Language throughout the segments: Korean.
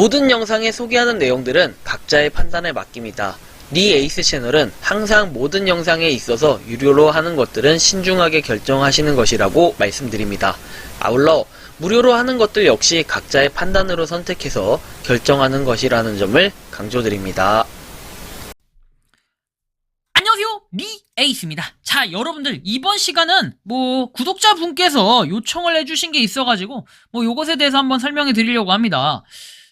모든 영상에 소개하는 내용들은 각자의 판단에 맡깁니다. 니 에이스 채널은 항상 모든 영상에 있어서 유료로 하는 것들은 신중하게 결정하시는 것이라고 말씀드립니다. 아울러 무료로 하는 것들 역시 각자의 판단으로 선택해서 결정하는 것이라는 점을 강조드립니다. 안녕하세요, 니 에이스입니다. 자, 여러분들 이번 시간은 구독자분께서 요청을 해주신 게 있어가지고 요것에 대해서 한번 설명해 드리려고 합니다.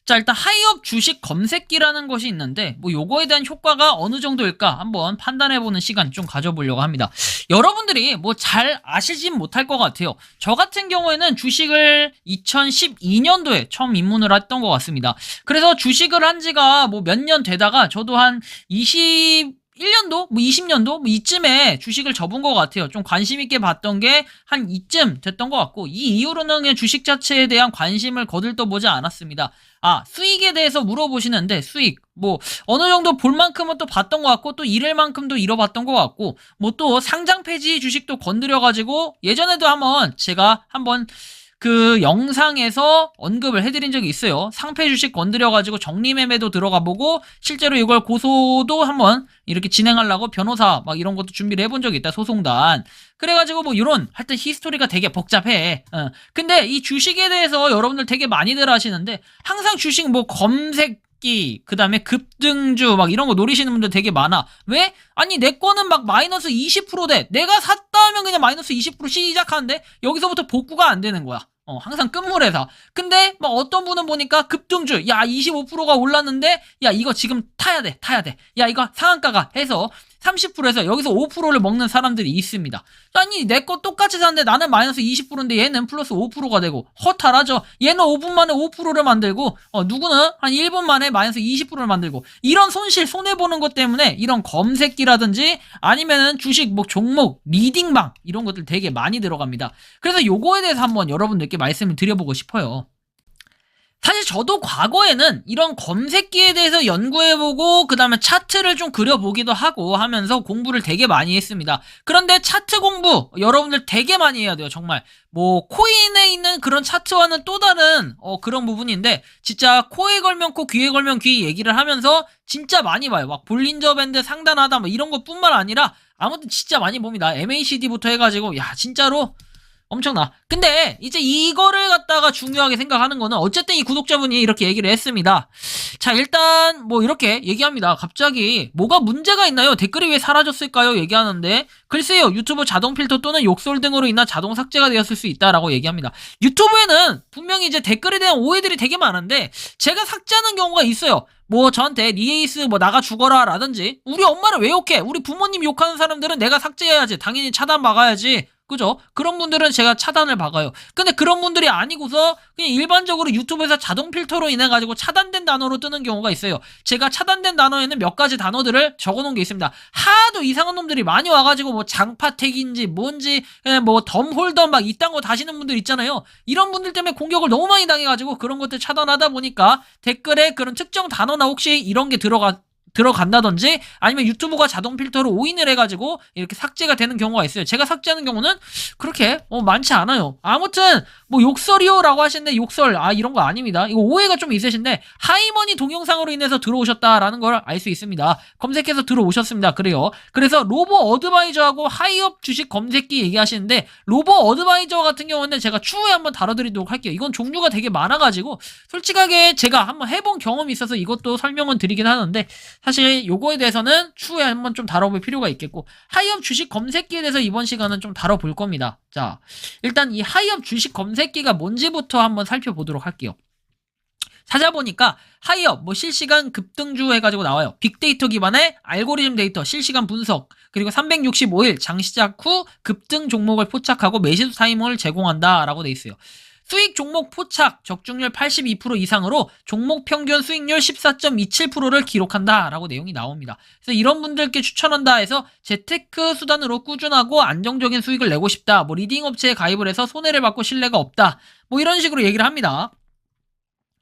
자, 일단 하이업 주식 검색기라는 것이 있는데 요거에 대한 효과가 어느 정도일까 한번 판단해보는 시간 좀 가져보려고 합니다. 여러분들이 잘 아시진 못할 것 같아요. 저 같은 경우에는 주식을 2012년도에 처음 입문을 했던 것 같습니다. 그래서 주식을 한 지가 몇 년 되다가 저도 한 21년도? 20년도? 이쯤에 주식을 접은 것 같아요. 좀 관심있게 봤던 게 한 이쯤 됐던 것 같고, 이 이후로는 그냥 주식 자체에 대한 관심을 거들떠보지 않았습니다. 수익에 대해서 물어보시는데, 수익, 어느 정도 볼 만큼은 또 봤던 것 같고, 또 잃을 만큼도 잃어봤던 것 같고, 또 상장 폐지 주식도 건드려가지고, 예전에도 제가 한번 그 영상에서 언급을 해드린 적이 있어요. 상폐 주식 건드려가지고 정리매매도 들어가보고 실제로 이걸 고소도 한번 이렇게 진행하려고 변호사 이런 것도 준비를 해본 적이 있다. 소송단. 그래가지고 이런 하여튼 히스토리가 되게 복잡해. 근데 이 주식에 대해서 여러분들 되게 많이들 하시는데 항상 주식 검색기 그 다음에 급등주 이런 거 노리시는 분들 되게 많아. 왜? 아니 내 거는 마이너스 20% 돼. 내가 샀다 하면 그냥 마이너스 20% 시작하는데 여기서부터 복구가 안 되는 거야. 항상 끝물에서. 근데 어떤 분은 보니까 급등주 25%가 올랐는데 이거 지금 타야 돼. 야 이거 상한가가 해서 30%에서 여기서 5%를 먹는 사람들이 있습니다. 아니 내 거 똑같이 샀는데 나는 마이너스 20%인데 얘는 플러스 5%가 되고 허탈하죠. 얘는 5분 만에 5%를 만들고 누구는 한 1분 만에 마이너스 20%를 만들고 이런 손해보는 것 때문에 이런 검색기라든지 아니면은 주식 종목 리딩방 이런 것들 되게 많이 들어갑니다. 그래서 요거에 대해서 한번 여러분들께 말씀을 드려보고 싶어요. 사실 저도 과거에는 이런 검색기에 대해서 연구해보고 그 다음에 차트를 좀 그려보기도 하고 하면서 공부를 되게 많이 했습니다. 그런데 차트 공부 여러분들 되게 많이 해야 돼요. 정말 코인에 있는 그런 차트와는 또 다른 그런 부분인데 진짜 코에 걸면 코 귀에 걸면 귀 얘기를 하면서 진짜 많이 봐요. 볼린저 밴드 상단하다 이런 것 뿐만 아니라 아무튼 진짜 많이 봅니다. MACD부터 해가지고 진짜로 엄청나. 근데 이제 이거를 갖다가 중요하게 생각하는 거는 어쨌든 이 구독자분이 이렇게 얘기를 했습니다. 자, 일단 이렇게 얘기합니다. 갑자기 뭐가 문제가 있나요? 댓글이 왜 사라졌을까요? 얘기하는데 글쎄요. 유튜브 자동 필터 또는 욕설 등으로 인한 자동 삭제가 되었을 수 있다라고 얘기합니다. 유튜브에는 분명히 이제 댓글에 대한 오해들이 되게 많은데 제가 삭제하는 경우가 있어요. 저한테 니에이스 나가 죽어라 라든지 우리 엄마를 왜 욕해? 우리 부모님 욕하는 사람들은 내가 삭제해야지. 당연히 차단 막아야지. 그죠? 그런 분들은 제가 차단을 박아요. 근데 그런 분들이 아니고서 그냥 일반적으로 유튜브에서 자동 필터로 인해가지고 차단된 단어로 뜨는 경우가 있어요. 제가 차단된 단어에는 몇 가지 단어들을 적어놓은 게 있습니다. 하도 이상한 놈들이 많이 와가지고 장파택인지 뭔지 덤홀더 이딴 거 다시는 분들 있잖아요. 이런 분들 때문에 공격을 너무 많이 당해가지고 그런 것들 차단하다 보니까 댓글에 그런 특정 단어나 혹시 이런 게 들어간다든지 아니면 유튜브가 자동 필터로 오인을 해가지고 이렇게 삭제가 되는 경우가 있어요. 제가 삭제하는 경우는 그렇게 많지 않아요. 아무튼 욕설이요 라고 하시는데 욕설 이런 거 아닙니다. 이거 오해가 좀 있으신데 하이머니 동영상으로 인해서 들어오셨다라는 걸 알 수 있습니다. 검색해서 들어오셨습니다. 그래요. 그래서 로보 어드바이저하고 하이업 주식 검색기 얘기하시는데 로보 어드바이저 같은 경우는 제가 추후에 한번 다뤄드리도록 할게요. 이건 종류가 되게 많아가지고 솔직하게 제가 한번 해본 경험이 있어서 이것도 설명은 드리긴 하는데 사실 요거에 대해서는 추후에 한번 좀 다뤄볼 필요가 있겠고 하이업 주식 검색기에 대해서 이번 시간은 좀 다뤄볼 겁니다. 자, 일단 이 하이업 주식 검색기가 뭔지부터 한번 살펴보도록 할게요. 찾아보니까 하이업 실시간 급등주 해가지고 나와요. 빅데이터 기반의 알고리즘 데이터 실시간 분석 그리고 365일 장시작 후 급등 종목을 포착하고 매수 타이밍을 제공한다 라고 돼 있어요. 수익 종목 포착 적중률 82% 이상으로 종목 평균 수익률 14.27%를 기록한다 라고 내용이 나옵니다. 그래서 이런 분들께 추천한다 해서 재테크 수단으로 꾸준하고 안정적인 수익을 내고 싶다. 리딩 업체에 가입을 해서 손해를 받고 신뢰가 없다. 이런 식으로 얘기를 합니다.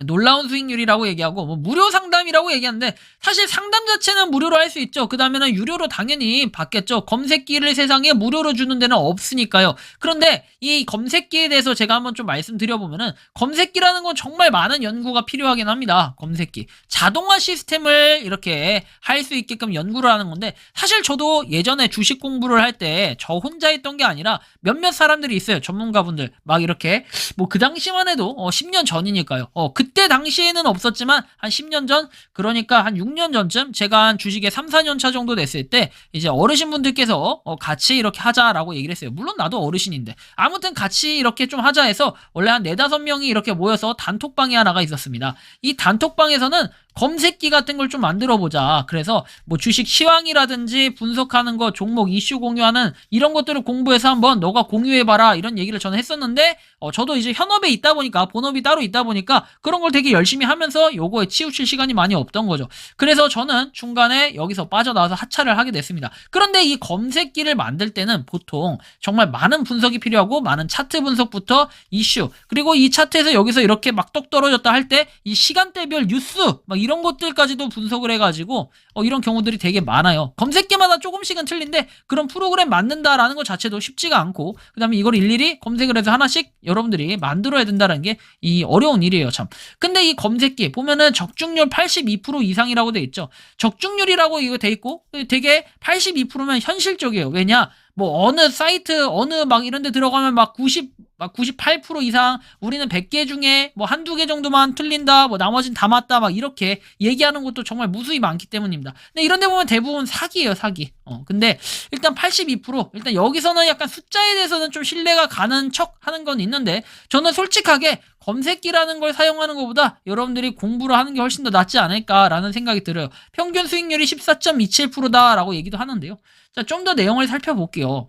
놀라운 수익률이라고 얘기하고 뭐 무료 상담이라고 얘기하는데 사실 상담 자체는 무료로 할 수 있죠. 그 다음에는 유료로 당연히 받겠죠. 검색기를 세상에 무료로 주는 데는 없으니까요. 그런데 이 검색기에 대해서 제가 한번 좀 말씀드려보면은 검색기라는 건 정말 많은 연구가 필요하긴 합니다. 검색기 자동화 시스템을 이렇게 할 수 있게끔 연구를 하는 건데 사실 저도 예전에 주식 공부를 할 때 저 혼자 했던 게 아니라 몇몇 사람들이 있어요. 전문가분들 막 이렇게 뭐 그 당시만 해도 10년 전이니까요. 그때 당시에는 없었지만 한 10년 전, 그러니까 한 6년 전쯤 제가 한 주식에 3, 4년 차 정도 됐을 때 이제 어르신분들께서 같이 이렇게 하자라고 얘기를 했어요. 물론 나도 어르신인데 아무튼 같이 이렇게 좀 하자 해서 원래 한 4, 5명이 이렇게 모여서 단톡방이 하나가 있었습니다. 이 단톡방에서는 검색기 같은 걸 좀 만들어 보자. 그래서 뭐 주식 시황이라든지 분석하는 거, 종목 이슈 공유하는 이런 것들을 공부해서 한번 너가 공유해 봐라. 이런 얘기를 저는 했었는데 저도 이제 현업에 있다 보니까 본업이 따로 있다 보니까 그런 걸 되게 열심히 하면서 요거에 치우칠 시간이 많이 없던 거죠. 그래서 저는 중간에 여기서 빠져나와서 하차를 하게 됐습니다. 그런데 이 검색기를 만들 때는 보통 정말 많은 분석이 필요하고 많은 차트 분석부터 이슈, 그리고 이 차트에서 여기서 이렇게 막 떡 떨어졌다 할 때 이 시간대별 뉴스 막 이런 것들까지도 분석을 해가지고 이런 경우들이 되게 많아요. 검색기마다 조금씩은 틀린데 그런 프로그램 만든다라는 것 자체도 쉽지가 않고, 그 다음에 이걸 일일이 검색을 해서 하나씩 여러분들이 만들어야 된다는 게 이 어려운 일이에요, 참. 근데 이 검색기 보면은 적중률 82% 이상이라고 돼 있죠. 적중률이라고 이거 돼 있고 되게 82%면 현실적이에요. 왜냐? 뭐 어느 사이트 어느 막 이런 데 들어가면 막 98% 이상, 우리는 100개 중에 뭐 한두 개 정도만 틀린다, 뭐 나머진 다 맞다, 막 이렇게 얘기하는 것도 정말 무수히 많기 때문입니다. 근데 이런 데 보면 대부분 사기예요, 사기. 근데 일단 82%, 일단 여기서는 약간 숫자에 대해서는 좀 신뢰가 가는 척 하는 건 있는데, 저는 솔직하게 검색기라는 걸 사용하는 것보다 여러분들이 공부를 하는 게 훨씬 더 낫지 않을까라는 생각이 들어요. 평균 수익률이 14.27%다라고 얘기도 하는데요. 자, 좀 더 내용을 살펴볼게요.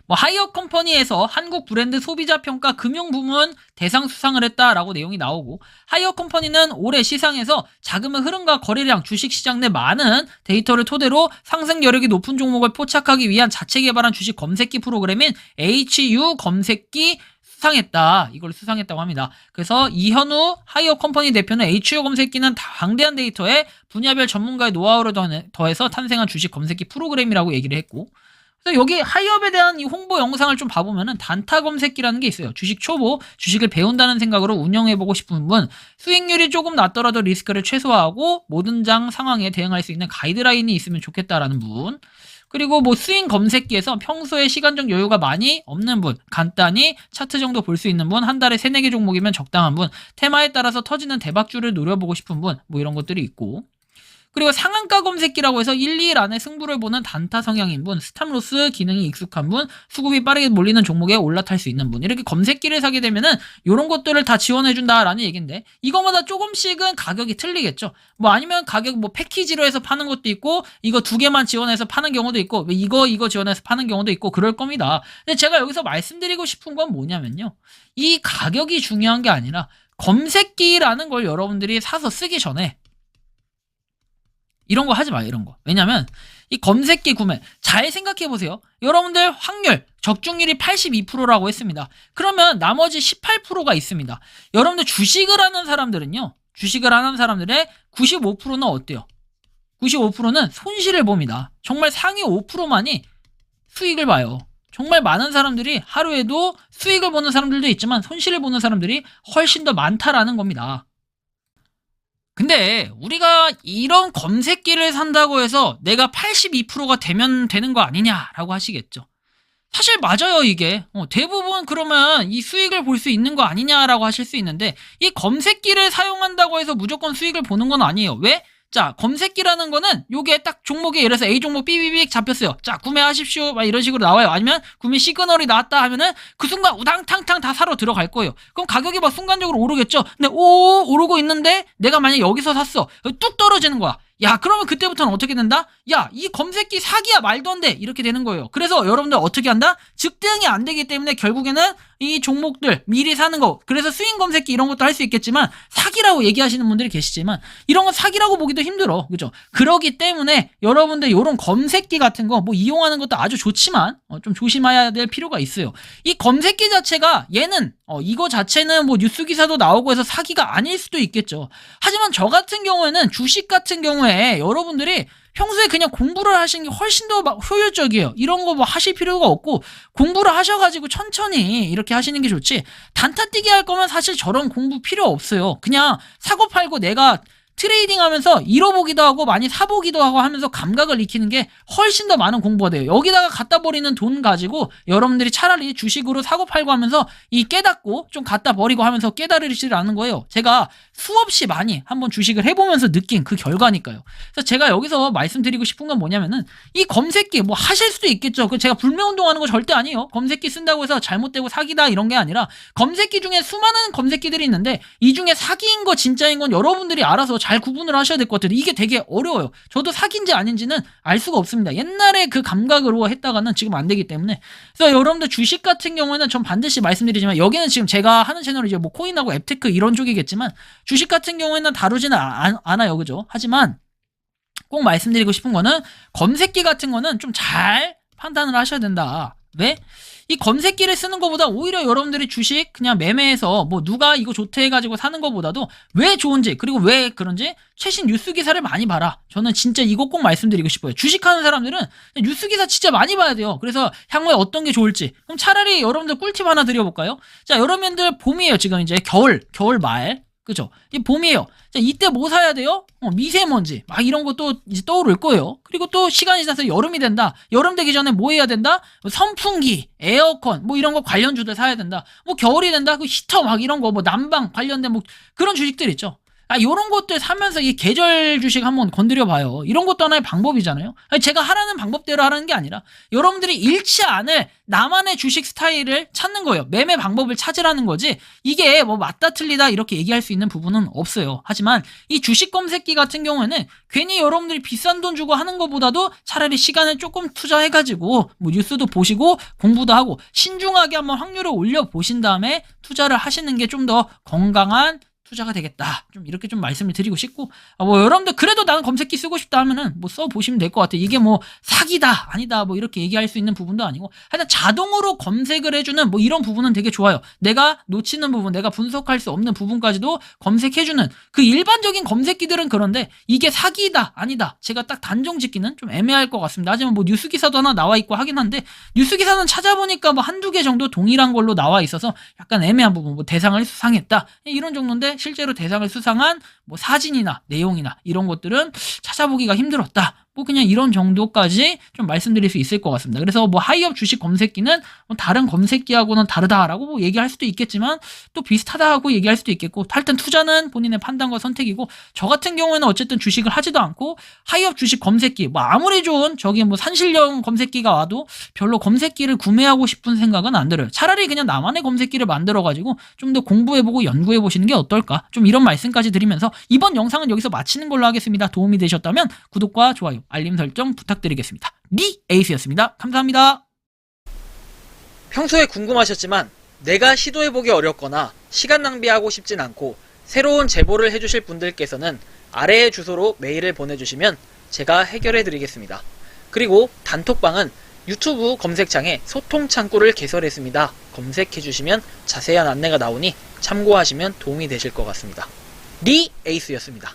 뭐 하이어 컴퍼니에서 한국 브랜드 소비자 평가 금융 부문 대상 수상을 했다라고 내용이 나오고, 하이어 컴퍼니는 올해 시상에서 자금의 흐름과 거래량, 주식시장 내 많은 데이터를 토대로 상승 여력이 높은 종목을 포착하기 위한 자체 개발한 주식 검색기 프로그램인 HU 검색기 수상했다. 이걸 수상했다고 합니다. 그래서 이현우 하이어 컴퍼니 대표는 HU 검색기는 방대한 데이터에 분야별 전문가의 노하우를 더해서 탄생한 주식 검색기 프로그램이라고 얘기를 했고, 그래서 여기 하이업에 대한 이 홍보 영상을 좀 봐보면은 단타 검색기라는 게 있어요. 주식 초보, 주식을 배운다는 생각으로 운영해보고 싶은 분, 수익률이 조금 낮더라도 리스크를 최소화하고 모든 장 상황에 대응할 수 있는 가이드라인이 있으면 좋겠다라는 분, 그리고 뭐 스윙 검색기에서 평소에 시간적 여유가 많이 없는 분, 간단히 차트 정도 볼 수 있는 분, 한 달에 3, 4개 종목이면 적당한 분, 테마에 따라서 터지는 대박주를 노려보고 싶은 분, 뭐 이런 것들이 있고, 그리고 상한가 검색기라고 해서 1, 2일 안에 승부를 보는 단타 성향인 분, 스탑로스 기능이 익숙한 분, 수급이 빠르게 몰리는 종목에 올라탈 수 있는 분, 이렇게 검색기를 사게 되면은 이런 것들을 다 지원해준다라는 얘기인데, 이거마다 조금씩은 가격이 틀리겠죠. 뭐 아니면 가격 뭐 패키지로 해서 파는 것도 있고, 이거 2개만 지원해서 파는 경우도 있고, 이거 지원해서 파는 경우도 있고 그럴 겁니다. 근데 제가 여기서 말씀드리고 싶은 건 뭐냐면요, 이 가격이 중요한 게 아니라 검색기라는 걸 여러분들이 사서 쓰기 전에 이런 거 하지 마요, 이런 거. 왜냐면 이 검색기 구매 잘 생각해 보세요. 여러분들 확률 적중률이 82%라고 했습니다. 그러면 나머지 18%가 있습니다. 여러분들 주식을 하는 사람들은요, 주식을 하는 사람들의 95%는 어때요? 95%는 손실을 봅니다. 정말 상위 5%만이 수익을 봐요. 정말 많은 사람들이 하루에도 수익을 보는 사람들도 있지만 손실을 보는 사람들이 훨씬 더 많다라는 겁니다. 근데 우리가 이런 검색기를 산다고 해서 내가 82%가 되면 되는 거 아니냐라고 하시겠죠. 사실 맞아요, 이게. 대부분 그러면 이 수익을 볼 수 있는 거 아니냐라고 하실 수 있는데, 이 검색기를 사용한다고 해서 무조건 수익을 보는 건 아니에요. 왜? 자, 검색기라는 거는 요게 딱 종목에, 예를 들어서 A 종목 삐삐빅 잡혔어요. 자, 구매하십시오. 막 이런 식으로 나와요. 아니면 구매 시그널이 나왔다 하면은 그 순간 우당탕탕 다 사러 들어갈 거예요. 그럼 가격이 막 순간적으로 오르겠죠. 근데 오르고 있는데 내가 만약 여기서 샀어. 뚝 떨어지는 거야. 야, 그러면 그때부터는 어떻게 된다? 야, 이 검색기 사기야, 말도 안 돼. 이렇게 되는 거예요. 그래서 여러분들 어떻게 한다? 즉대응이 안 되기 때문에 결국에는 이 종목들 미리 사는 거, 그래서 스윙 검색기 이런 것도 할 수 있겠지만 사기라고 얘기하시는 분들이 계시지만 이런 건 사기라고 보기도 힘들어. 그죠? 그러기 때문에 여러분들 이런 검색기 같은 거 뭐 이용하는 것도 아주 좋지만 좀 조심해야 될 필요가 있어요. 이 검색기 자체가 얘는 이거 자체는 뭐 뉴스 기사도 나오고 해서 사기가 아닐 수도 있겠죠. 하지만 저 같은 경우에는 주식 같은 경우에 여러분들이 평소에 그냥 공부를 하시는 게 훨씬 더 효율적이에요. 이런 거 뭐 하실 필요가 없고 공부를 하셔가지고 천천히 이렇게 하시는 게 좋지, 단타 뛰기 할 거면 사실 저런 공부 필요 없어요. 그냥 사고 팔고 내가 트레이딩 하면서 잃어보기도 하고 많이 사보기도 하고 하면서 감각을 익히는 게 훨씬 더 많은 공부가 돼요. 여기다가 갖다 버리는 돈 가지고 여러분들이 차라리 주식으로 사고 팔고 하면서 이 깨닫고 좀 갖다 버리고 하면서 깨달으시를 않는 거예요. 제가 수없이 많이 한번 주식을 해보면서 느낀 그 결과니까요. 그래서 제가 여기서 말씀드리고 싶은 건 뭐냐면은 이 검색기 뭐 하실 수도 있겠죠. 그 제가 불매운동하는 거 절대 아니에요. 검색기 쓴다고 해서 잘못되고 사기다 이런 게 아니라 검색기 중에 수많은 검색기들이 있는데 이 중에 사기인 거 진짜인 건 여러분들이 알아서 잘 구분을 하셔야 될 것 같아요. 이게 되게 어려워요. 저도 사기인지 아닌지는 알 수가 없습니다. 옛날에 그 감각으로 했다가는 지금 안 되기 때문에. 그래서 여러분들 주식 같은 경우에는 전 반드시 말씀드리지만 여기는 지금 제가 하는 채널이 이제 뭐 코인하고 앱테크 이런 쪽이겠지만 주식 같은 경우에는 다루지는 않아요. 그죠? 하지만 꼭 말씀드리고 싶은 거는 검색기 같은 거는 좀 잘 판단을 하셔야 된다. 왜? 이 검색기를 쓰는 것보다 오히려 여러분들이 주식 그냥 매매해서 뭐 누가 이거 좋대 해가지고 사는 것보다도 왜 좋은지 그리고 왜 그런지 최신 뉴스 기사를 많이 봐라. 저는 진짜 이거 꼭 말씀드리고 싶어요. 주식하는 사람들은 뉴스 기사 진짜 많이 봐야 돼요. 그래서 향후에 어떤 게 좋을지. 그럼 차라리 여러분들 꿀팁 하나 드려볼까요? 자, 여러분들 봄이에요. 지금 이제 겨울 말. 그죠? 이 봄이에요. 자, 이때 뭐 사야 돼요? 미세먼지. 막 이런 것도 이제 떠오를 거예요. 그리고 또 시간이 지나서 여름이 된다. 여름 되기 전에 뭐 해야 된다? 선풍기, 에어컨, 뭐 이런 거 관련주들 사야 된다. 뭐 겨울이 된다. 그 히터 막 이런 거, 뭐 난방 관련된 뭐 그런 주식들 있죠. 요런 것들 사면서 이 계절 주식 한번 건드려 봐요. 이런 것도 하나의 방법이잖아요. 제가 하라는 방법대로 하라는 게 아니라 여러분들이 잃지 않을 나만의 주식 스타일을 찾는 거예요. 매매 방법을 찾으라는 거지 이게 뭐 맞다 틀리다 이렇게 얘기할 수 있는 부분은 없어요. 하지만 이 주식 검색기 같은 경우에는 괜히 여러분들이 비싼 돈 주고 하는 것보다도 차라리 시간을 조금 투자해가지고 뭐 뉴스도 보시고 공부도 하고 신중하게 한번 확률을 올려보신 다음에 투자를 하시는 게 좀 더 건강한 투자가 되겠다. 좀 이렇게 좀 말씀을 드리고 싶고, 뭐 여러분들 그래도 나는 검색기 쓰고 싶다 하면은 뭐 써보시면 될 것 같아요. 이게 뭐 사기다 아니다 뭐 이렇게 얘기할 수 있는 부분도 아니고 하여튼 자동으로 검색을 해주는 뭐 이런 부분은 되게 좋아요. 내가 놓치는 부분, 내가 분석할 수 없는 부분까지도 검색해주는 그 일반적인 검색기들은 그런데 이게 사기다 아니다 제가 딱 단정 짓기는 좀 애매할 것 같습니다. 하지만 뭐 뉴스 기사도 하나 나와 있고 하긴 한데 뉴스 기사는 찾아보니까 뭐 한두 개 정도 동일한 걸로 나와 있어서 약간 애매한 부분, 뭐 대상을 수상했다 이런 정도인데 실제로 대상을 수상한 뭐 사진이나 내용이나 이런 것들은 찾아보기가 힘들었다. 뭐 그냥 이런 정도까지 좀 말씀드릴 수 있을 것 같습니다. 그래서 뭐 하이업 주식 검색기는 뭐 다른 검색기하고는 다르다라고 뭐 얘기할 수도 있겠지만 또 비슷하다고 얘기할 수도 있겠고 하여튼 투자는 본인의 판단과 선택이고 저 같은 경우에는 어쨌든 주식을 하지도 않고 하이업 주식 검색기 뭐 아무리 좋은 저기 뭐 산실형 검색기가 와도 별로 검색기를 구매하고 싶은 생각은 안 들어요. 차라리 그냥 나만의 검색기를 만들어가지고 좀 더 공부해보고 연구해보시는 게 어떨까 좀 이런 말씀까지 드리면서 이번 영상은 여기서 마치는 걸로 하겠습니다. 도움이 되셨다면 구독과 좋아요 알림 설정 부탁드리겠습니다. 리 에이스였습니다. 감사합니다. 평소에 궁금하셨지만 내가 시도해보기 어렵거나 시간 낭비하고 싶진 않고 새로운 제보를 해주실 분들께서는 아래의 주소로 메일을 보내주시면 제가 해결해드리겠습니다. 그리고 단톡방은 유튜브 검색창에 소통 창구를 개설했습니다. 검색해주시면 자세한 안내가 나오니 참고하시면 도움이 되실 것 같습니다. 리 에이스였습니다.